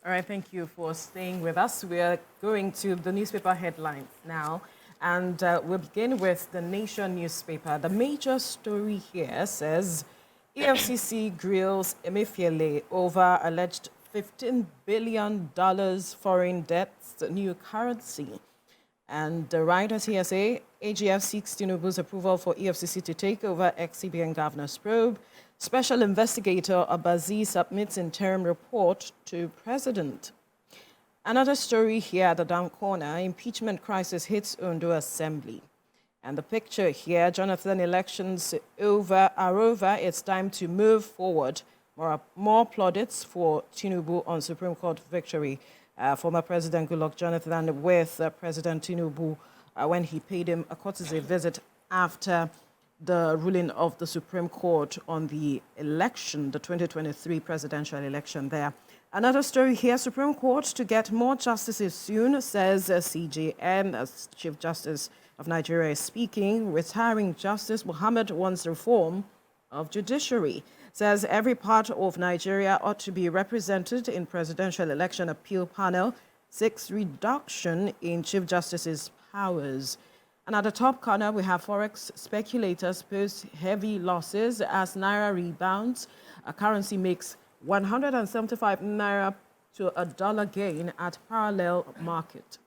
All right, thank you for staying with us. We are going to the newspaper headlines now, and we'll begin with the Nation newspaper. The major story here says EFCC grills Emefiele over alleged $15 billion foreign debts, new currency. And the writers here say AGF seeks Tinubu's approval for EFCC to take over ex-CBN governor's probe. Special investigator Abazi submits interim report to president. Another story here at the down corner, impeachment crisis hits Ondo Assembly. And the picture here, Jonathan, elections are over. It's time to move forward. More plaudits for Tinubu on Supreme Court victory. Former President Goodluck Jonathan with President Tinubu when he paid him a courtesy visit after the ruling of the Supreme Court on the election, the 2023 presidential election there. Another story here, Supreme Court to get more justices soon, says CJN, as Chief Justice of Nigeria is speaking. Retiring Justice Muhammad wants reform of judiciary. Says every part of Nigeria ought to be represented in presidential election appeal panel. 6 reduction in Chief Justice's powers. And at the top corner, we have Forex speculators post heavy losses as Naira rebounds. A currency makes 175 Naira to a dollar gain at parallel market.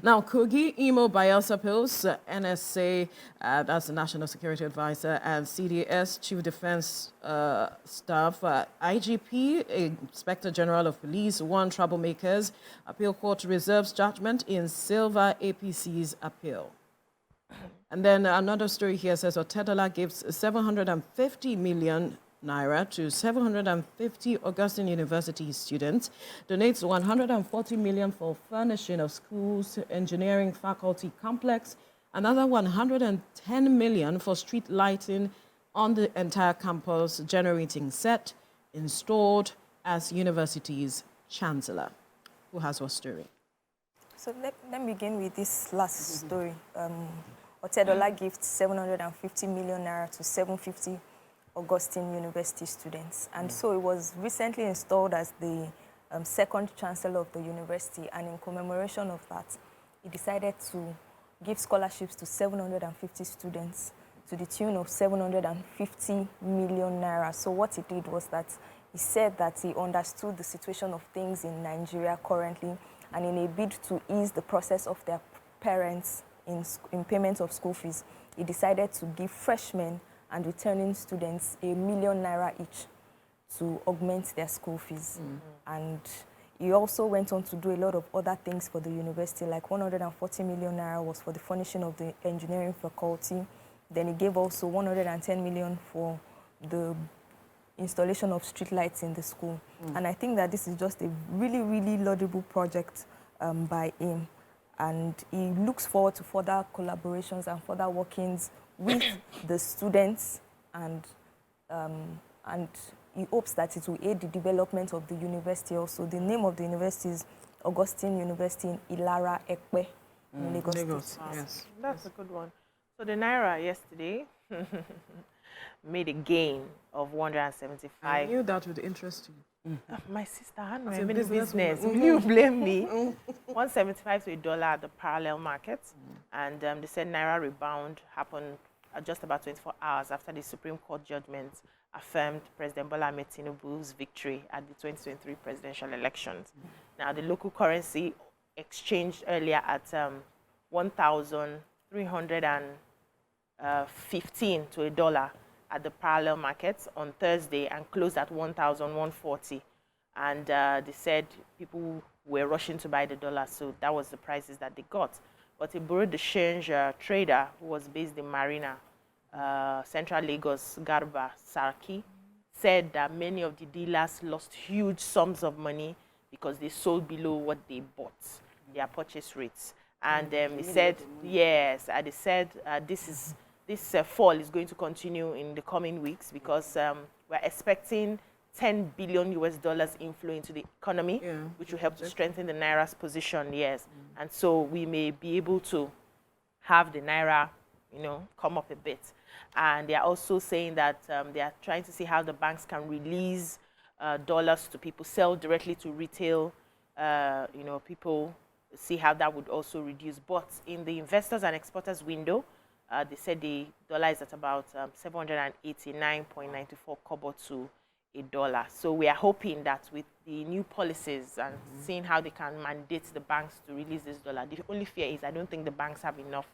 Now, Kogi, Imo, Bayelsa Post, NSA, that's the National Security Advisor, and CDS, Chief Defense Staff, IGP, Inspector General of Police, warn troublemakers. Appeal Court reserves judgment in Silver APC's appeal. And then another story here says Otedola gives 750 million Naira to 750 Augustine University students, donates 140 million for furnishing of schools, engineering faculty complex, another 110 million for street lighting on the entire campus, generating set, installed as university's chancellor. Who has what story? So let me begin with this last story. Otedola gives 750 million Naira to 750 Augustine University students. And so it was recently installed as the second chancellor of the university. And in commemoration of that, he decided to give scholarships to 750 students to the tune of 750 million Naira. So what he did was that he said that he understood the situation of things in Nigeria currently, and in a bid to ease the process of their parents in payment of school fees, he decided to give freshmen and returning students $1 million Naira each to augment their school fees. And he also went on to do a lot of other things for the university, like 140 million Naira was for the furnishing of the engineering faculty. Then he gave also 110 million for the installation of streetlights in the school. And I think that this is just a really, really laudable project by him. And he looks forward to further collaborations and further workings with the students, and he hopes that it will aid the development of the university also. The name of the university is Augustine University in Ilara Ekpe in Lagos State. Yes. That's a good one. So the Naira yesterday made a gain of 175. I knew that would interest you. My sister, I know I'm in business. Will you blame me? 175 to a dollar at the parallel market. And they said Naira rebound happened just about 24 hours after the Supreme Court judgment affirmed President Bola Ahmed Tinubu's victory at the 2023 presidential elections. Now, the local currency exchanged earlier at 1,315 to a dollar at the parallel markets on Thursday and closed at 1,140. And they said people were rushing to buy the dollar, so that was the prices that they got. But a bureau de change trader who was based in Marina, Central Lagos, Garba Sarki, said that many of the dealers lost huge sums of money because they sold below what they bought, their purchase rates. And he said, yes, and they said this fall is going to continue in the coming weeks because we're expecting $10 billion inflow into the economy, which will help to strengthen the Naira's position, yes. And so we may be able to have the Naira, come up a bit. And they are also saying that they are trying to see how the banks can release dollars to people, sell directly to retail, people, see how that would also reduce. But in the investors and exporters window, they said the dollar is at about 789.94 kobo to a dollar. So we are hoping that with the new policies and seeing how they can mandate the banks to release this dollar, the only fear is I don't think the banks have enough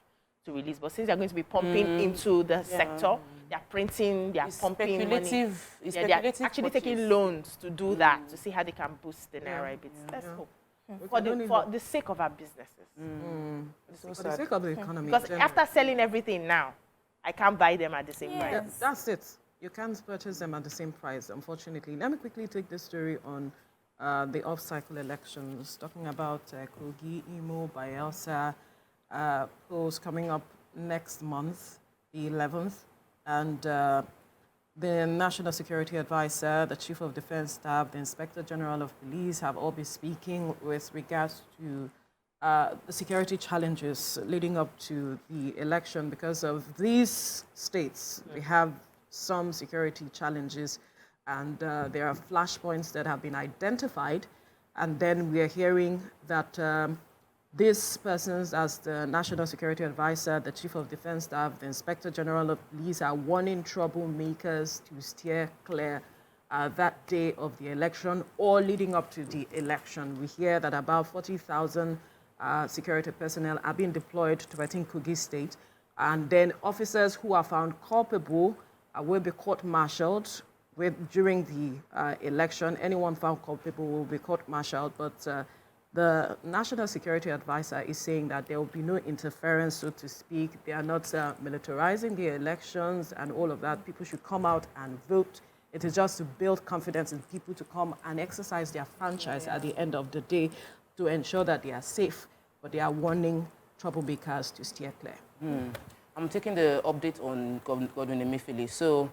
to release. But since they're going to be pumping into the sector, they're printing, they're pumping money. They're actually taking loans to do that, to see how they can boost the naira a bit. Let's hope. For the sake of our businesses. For the sake of the economy. Because after selling everything now, I can't buy them at the same price. Yeah, that's it. You can't purchase them at the same price, unfortunately. Let me quickly take this story on the off-cycle elections, talking about Kogi, Imo, Bayelsa, polls coming up next month, the 11th. And the National Security Advisor, the Chief of Defense Staff, the Inspector General of Police have all been speaking with regards to the security challenges leading up to the election. Because of these states, we have some security challenges, and there are flashpoints that have been identified. And then we are hearing that these persons, as the National Security Advisor, the Chief of Defense Staff, the Inspector General of Police, are warning troublemakers to steer clear that day of the election or leading up to the election. We hear that about 40,000 security personnel are being deployed to, I think, Kogi State. And then officers who are found culpable will be court-martialed during the election. Anyone found culpable will be court-martialed, but the National Security Advisor is saying that there will be no interference, so to speak. They are not militarizing the elections and all of that. People should come out and vote. It is just to build confidence in people to come and exercise their franchise at the end of the day to ensure that they are safe, but they are warning troublemakers to steer clear. I'm taking the update on Godwin Emefiele. So,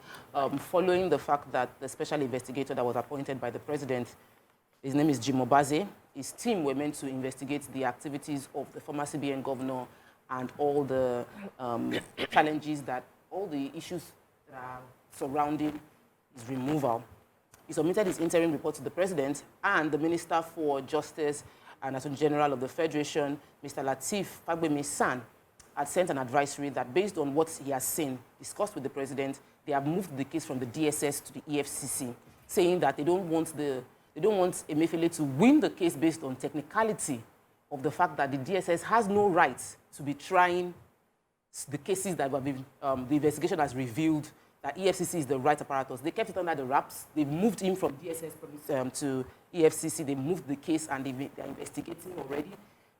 following the fact that the special investigator that was appointed by the president, his name is Jim Obaze, his team were meant to investigate the activities of the former CBN governor and all the challenges all the issues that are surrounding his removal. He submitted his interim report to the president, and the Minister for Justice and Attorney General of the Federation, Mr. Lateef Fagbemi-San, had sent an advisory that, based on what he has seen, discussed with the president, they have moved the case from the DSS to the EFCC, saying that they don't want Emefiele to win the case based on technicality of the fact that the DSS has no right to be trying the cases that have been, the investigation has revealed that EFCC is the right apparatus. They kept it under the wraps. They moved him from DSS to EFCC. They moved the case, and they're investigating already.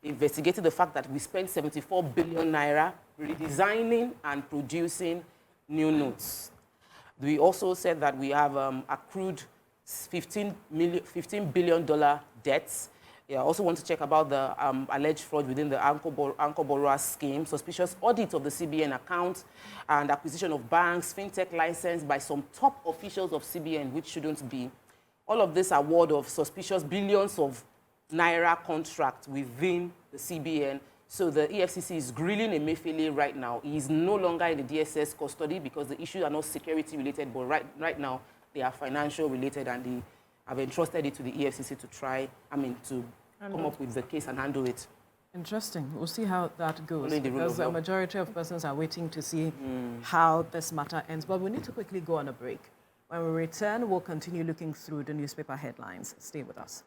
They investigated the fact that we spent 74 billion naira redesigning and producing new notes. We also said that we have accrued $15 billion debts. Yeah, I also want to check about the alleged fraud within the anchor borrower scheme, suspicious audit of the CBN account, and acquisition of banks, fintech license by some top officials of CBN, which shouldn't be. All of this award of suspicious billions of naira contract within the CBN. So the EFCC is grilling Emefiele right now. He is no longer in the DSS custody because the issues are not security related, but right now they are financial related, and they have entrusted it to the EFCC to come up with the case and handle it. Interesting. We'll see how that goes, because a majority of persons are waiting to see how this matter ends. But we need to quickly go on a break. When we return, we'll continue looking through the newspaper headlines. Stay with us.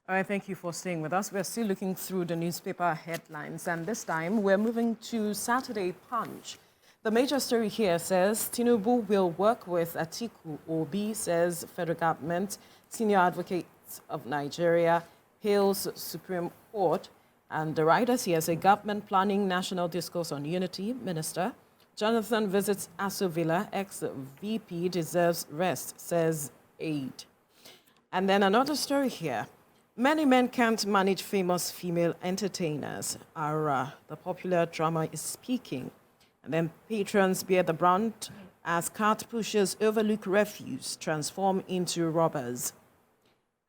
All right, thank you for staying with us. We're still looking through the newspaper headlines, and this time we're moving to Saturday Punch. The major story here says Tinubu will work with Atiku Obi, says federal government. Senior advocate of Nigeria hails Supreme Court. And the writer here says government planning national discourse on unity. Minister Jonathan visits Aso Villa. Ex-VP deserves rest, says aide. And then another story here. Many men can't manage famous female entertainers. Ara, the popular drama, is speaking. And then patrons bear the brunt as cart pushers overlook refuse, transform into robbers.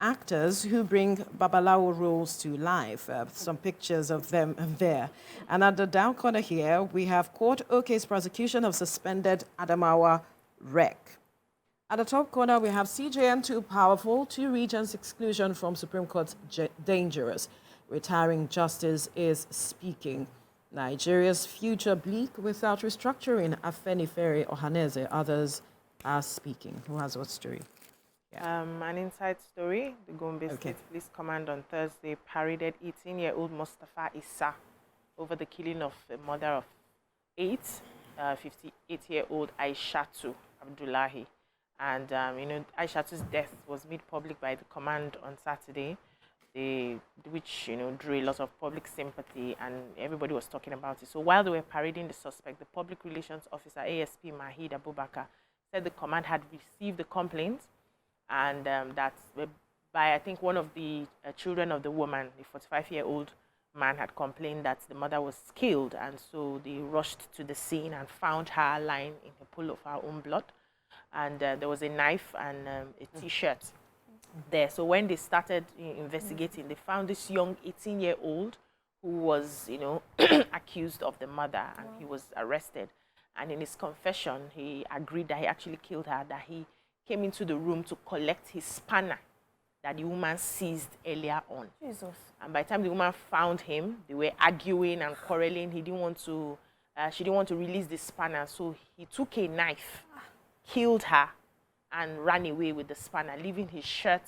actors who bring Babalawo roles to life. Some pictures of them there. And at the down corner here, we have Court OK's prosecution of suspended Adamawa wreck. At the top corner, we have CJN too powerful, 2 regions exclusion from Supreme Court dangerous. Retiring justice is speaking. Nigeria's future bleak without restructuring. Afenifere Ohaneze, others are speaking. Who has what story? An inside story. The Gombe State Police Command on Thursday paraded 18-year-old Mustafa Issa over the killing of a mother of 8, 58-year-old Aishatu Abdullahi. And, Aishatu's death was made public by the command on Saturday, which, drew a lot of public sympathy, and everybody was talking about it. So while they were parading the suspect, the public relations officer, ASP Mahid Abubakar, said the command had received the complaint, and that by, I think, one of the children of the woman, the 45-year-old man, had complained that the mother was killed, and so they rushed to the scene and found her lying in a pool of her own blood. And there was a knife and a T-shirt there. So when they started investigating, they found this young 18-year-old who was, accused of the mother, and he was arrested. And in his confession, he agreed that he actually killed her, that he came into the room to collect his spanner that the woman seized earlier on. Jesus. And by the time the woman found him, they were arguing and quarreling. He didn't want to, she didn't want to release the spanner, so he took a knife, killed her, and ran away with the spanner, leaving his shirt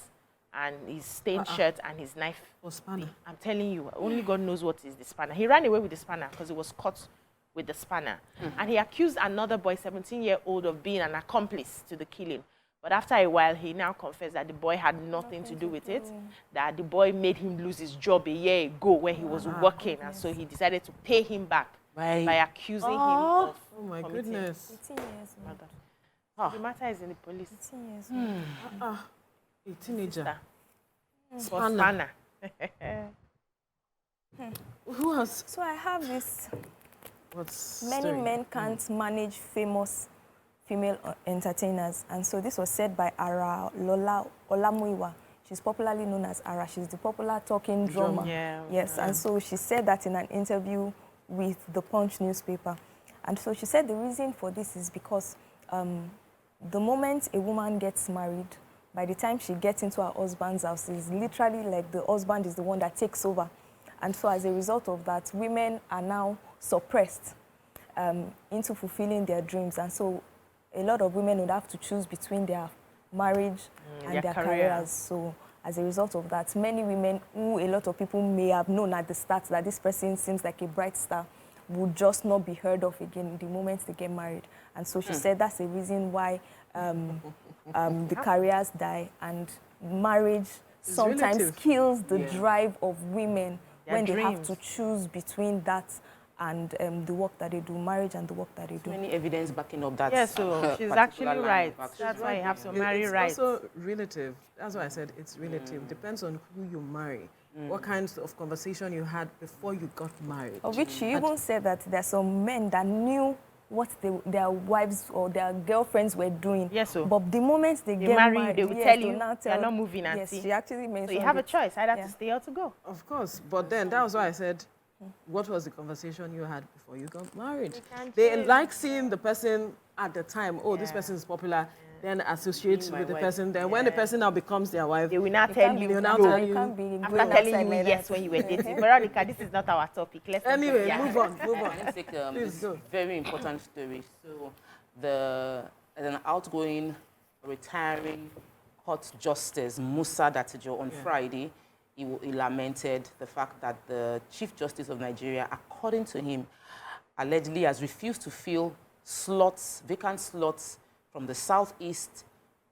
and his stained shirt and his knife. Spanner. I'm telling you, only God knows what is the spanner. He ran away with the spanner because he was caught with the spanner. And he accused another boy, 17-year-old, of being an accomplice to the killing. But after a while, he now confessed that the boy had nothing to do with it, that the boy made him lose his job a year ago where he was working, and so he decided to pay him back by accusing him of Oh my goodness. 18 years. murder. The matter is in the police. 18 years. A teenager. Spanner. Who has So I have this. what's Many story? men can't manage famous female entertainers, and so this was said by Ara Lola Olamuyiwa. She's popularly known as Ara. She's the popular talking drummer. Yes, and so she said that in an interview with the Punch newspaper. And so she said the reason for this is because the moment a woman gets married, by the time she gets into her husband's house, it's literally like the husband is the one that takes over. And so as a result of that, women are now suppressed into fulfilling their dreams. And so a lot of women would have to choose between their marriage and their careers. So as a result of that, many women who a lot of people may have known at the start that this person seems like a bright star would just not be heard of again the moment they get married. And so she said that's the reason why the careers die, and marriage sometimes relative. kills the drive of women when they have dreams. to choose between that and the work that they do, marriage and the work that they do. Many evidence backing up that. Yeah, so she's particular actually line of right. action. That's why you have to marry It's right. also relative. That's why I said it's relative. Depends on who you marry, what kinds of conversation you had before you got married. Of which she even said that there are some men that knew what their wives or their girlfriends were doing. Yes, so but the moment they get marry, married, they will yes, tell they'll you now you're not moving, Yes, auntie. she actually mentioned So you have a it. choice, either Yeah. to stay or to go. Of course, but then that was why I said, what was the conversation you had before you got married? They like seeing the person at the time. Oh, this person is popular. Then associate My with the wife. person. Then when the person now becomes their wife, They will now You tell can't you be- now no. tell you you- can't be After going telling outside you like yes that. when you were dating. Veronica, this is not our topic. Let's not go anyway, there. move on, move on. Let's take Please this go. very important story. So, an outgoing, retiring court justice, Musa Datijo, on Friday, he lamented the fact that the Chief Justice of Nigeria, according to him, allegedly has refused to fill vacant slots from the Southeast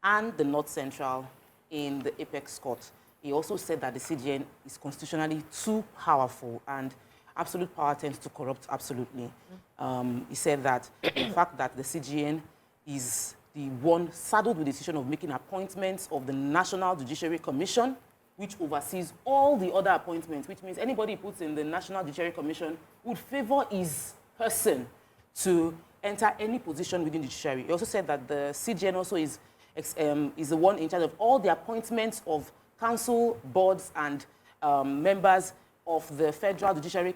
and the North Central in the Apex Court. He also said that the CJN is constitutionally too powerful and absolute power tends to corrupt absolutely. He said that the fact that the CJN is the one saddled with the decision of making appointments of the National Judiciary Commission, which oversees all the other appointments, which means anybody he puts in the National Judiciary Commission would favor his person to enter any position within the judiciary. He also said that the CJN also is the one in charge of all the appointments of council, boards, and members of the Federal Judiciary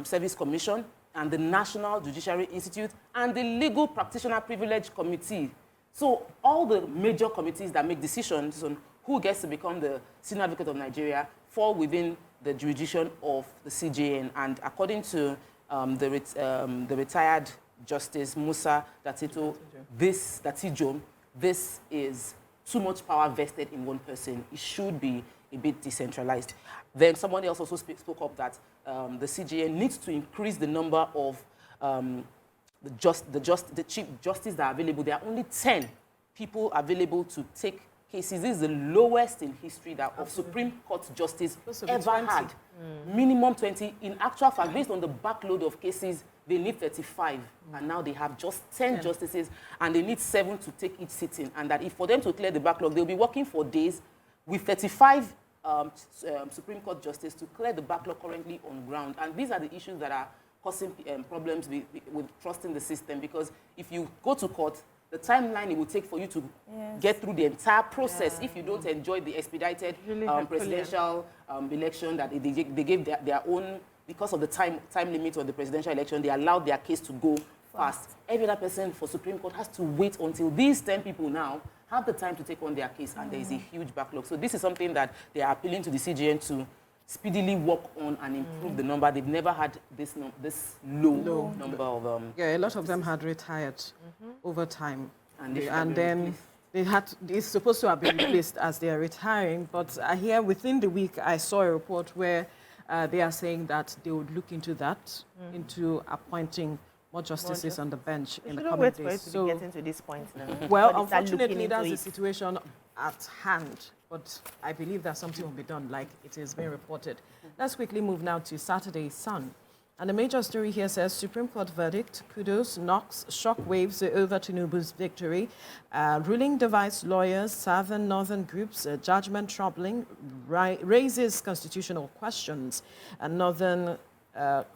Service Commission and the National Judiciary Institute and the Legal Practitioner Privilege Committee. So all the major committees that make decisions on who gets to become the Senior Advocate of Nigeria fall within the jurisdiction of the CJN. And according to the retired Justice Musa Datijo, this is too much power vested in one person. It should be a bit decentralized. Then somebody else also spoke up that the CJN needs to increase the number of the Chief Justice that are available. There are only 10 people available to take cases. This is the lowest in history that of Supreme Court justice ever had. Minimum 20. In actual fact, based on the backload of cases, they need 35. And now they have just 10 justices, and they need 7 to take each sitting. And that if for them to clear the backlog, they'll be working for days with 35 Supreme Court justices to clear the backlog currently on ground. And these are the issues that are causing problems with trusting the system, because if you go to court, the timeline it will take for you to get through the entire process if you don't enjoy the expedited presidential election that they gave their own, because of the time limit on the presidential election, they allowed their case to go fast. Every other person for Supreme Court has to wait until these 10 people now have the time to take on their case, and there is a huge backlog. So this is something that they are appealing to the CJN to speedily work on and improve the number. They've never had this low number of... Yeah, a lot of them had retired over time. And then it's supposed to have been replaced as they are retiring. But here, within the week, I saw a report where they are saying that they would look into that, into appointing more justices on the bench in the coming days. So getting to this point now. Well, unfortunately, that's the situation at hand. But I believe that something will be done, like it is being reported. Let's quickly move now to Saturday's Sun. And the major story here says, Supreme Court verdict, kudos, knocks, shockwaves over Tinubu's victory. Ruling divides lawyers, southern, northern groups, judgment troubling, raises constitutional questions. And Northern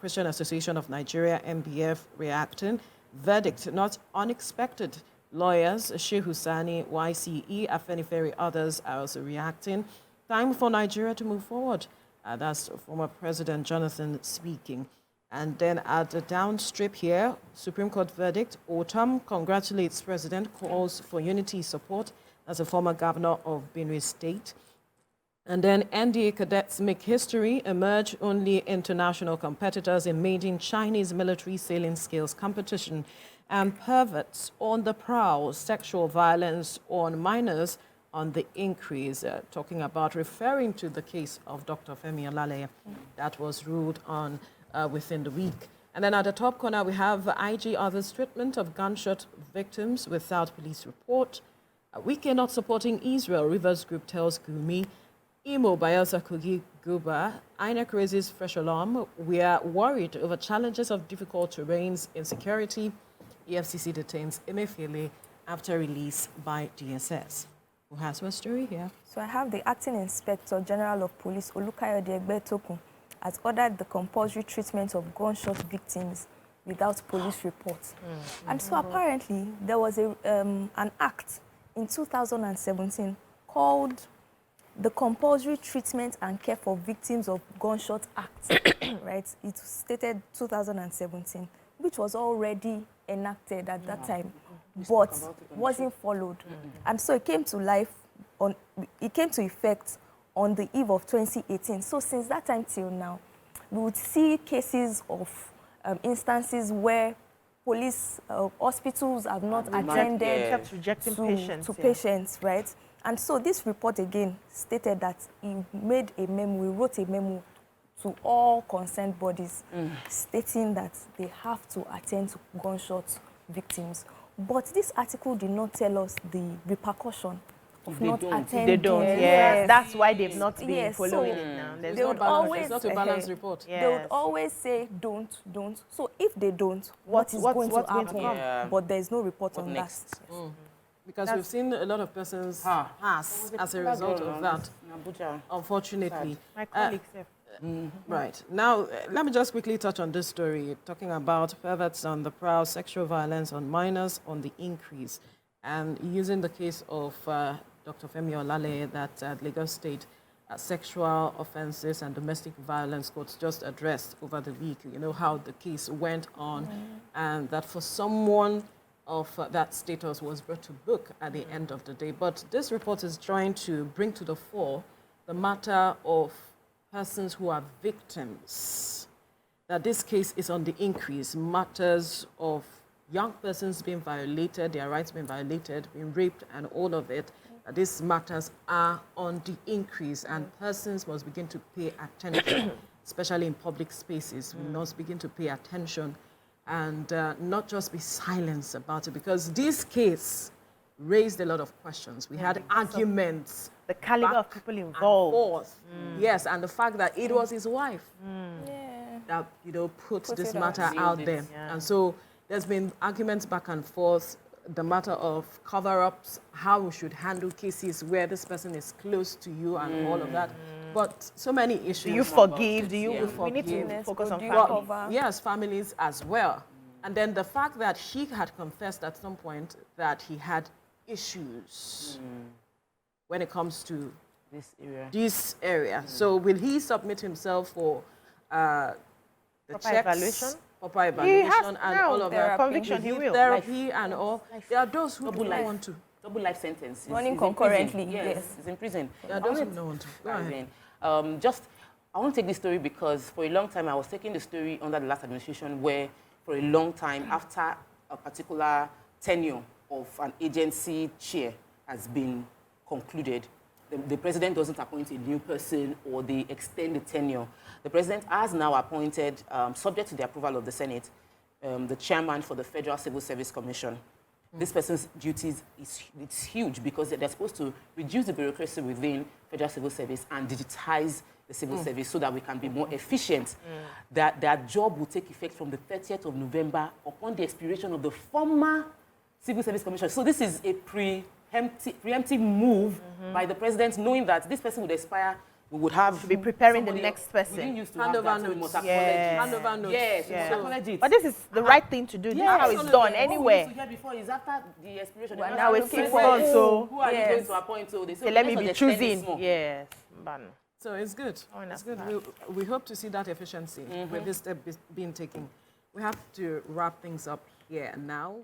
Christian Association of Nigeria, MBF, reacting. Verdict, not unexpected. Lawyers, Sheikh Husani, YCE, Afenifere, others are also reacting. Time for Nigeria to move forward. That's former President Jonathan speaking. And then at the downstrip here, Supreme Court verdict, Autumn congratulates President, calls for unity support as a former governor of Benue State. And then NDA cadets make history, emerge only international competitors in maiden Chinese military sailing skills competition. And perverts on the prowl, sexual violence on minors on the increase, talking about referring to the case of Dr. Femi Olale that was ruled on within the week. And then at the top corner, we have IG others treatment of gunshot victims without police report. Wike not supporting Israel, Rivers Group tells Gumi. Imo Bayelsa Kogi Guba, INEC raises fresh alarm. We are worried over challenges of difficult terrains, insecurity. EFCC detains Emefiele after release by DSS. Who has my story here? So I have the Acting Inspector General of Police, Olukayode Egbetoku, has ordered the compulsory treatment of gunshot victims without police report. And so apparently there was an act in 2017 called the Compulsory Treatment and Care for Victims of Gunshot Act, right? It stated 2017, which was already enacted at that time, but wasn't followed. And so it came to life, it came to effect on the eve of 2018. So since that time till now, we would see cases of instances where police hospitals have not attended kept rejecting patients, patients, right? And so this report again stated that he made a memo, he wrote a memo to all concerned bodies stating that they have to attend to gunshot victims. But this article did not tell us the repercussion of not attending. They don't, yes. That's why they've not been following it now. There's no balance. It's not a balanced report. Yes. They would always say, don't. So if they don't, what is going to happen? Yeah. But there's no report on that. Because we've seen a lot of persons pass as a result of that, unfortunately. My colleagues Right. Now, let me just quickly touch on this story, talking about perverts on the prowl, sexual violence on minors on the increase, and using the case of Dr. Femi Olale that Lagos State Sexual Offences and Domestic Violence Court just addressed over the week, you know, how the case went on, and that for someone of that status was brought to book at the end of the day. But this report is trying to bring to the fore the matter of persons who are victims, that this case is on the increase, matters of young persons being violated, their rights being violated, being raped, and all of it. These matters are on the increase, and persons must begin to pay attention, especially in public spaces. We must begin to pay attention and not just be silent about it, because this case raised a lot of questions. We had arguments. The caliber of people involved. Yes, and the fact that it was his wife that, you know, put this matter out there. Yeah. And so there's been arguments back and forth, the matter of cover-ups, how we should handle cases where this person is close to you and all of that. But so many issues. Do you forgive? Do you? Yeah. We need to focus on Well, family. Yes, families as well. And then the fact that he had confessed at some point that he had issues when it comes to this area. So will he submit himself for the Proper checks, evaluation? proper evaluation, and now all of the that? conviction, he will. Therapy and all. There are those who do not want to. Double life sentence. He's Running in prison. concurrently, Yes, yes. he's in prison. There are those who do not want to. Go ahead. I want to take this story because for a long time I was taking the story under the last administration where for a long time after a particular tenure of an agency chair has been concluded, the president doesn't appoint a new person or they extend the tenure. The president has now appointed, subject to the approval of the Senate, the chairman for the Federal Civil Service Commission. This person's duties it's huge because they're supposed to reduce the bureaucracy within Federal Civil Service and digitize the civil service so that we can be more efficient. That job will take effect from the 30th of November upon the expiration of the former Civil Service Commission. So this is a preemptive move by the president, knowing that this person would expire. We would have To be preparing the somebody next else. person. We didn't used to Hand have over that, so we notes. must acknowledge it. Yeah. Hand over notes. Yes, Yeah. acknowledge it. But this is the right thing to do. This is how it's done Yes. anywhere. What we used to hear before is after the expiration. Well, they now must it's have keep to on, say, so- who are you Yes. going to appoint? So they say, So let me let's be just extend it choosing. small. Yes. Ban. So it's good. Oh, It's that's good. bad. We hope to see that efficiency with this step being taken. We have to wrap things up here now.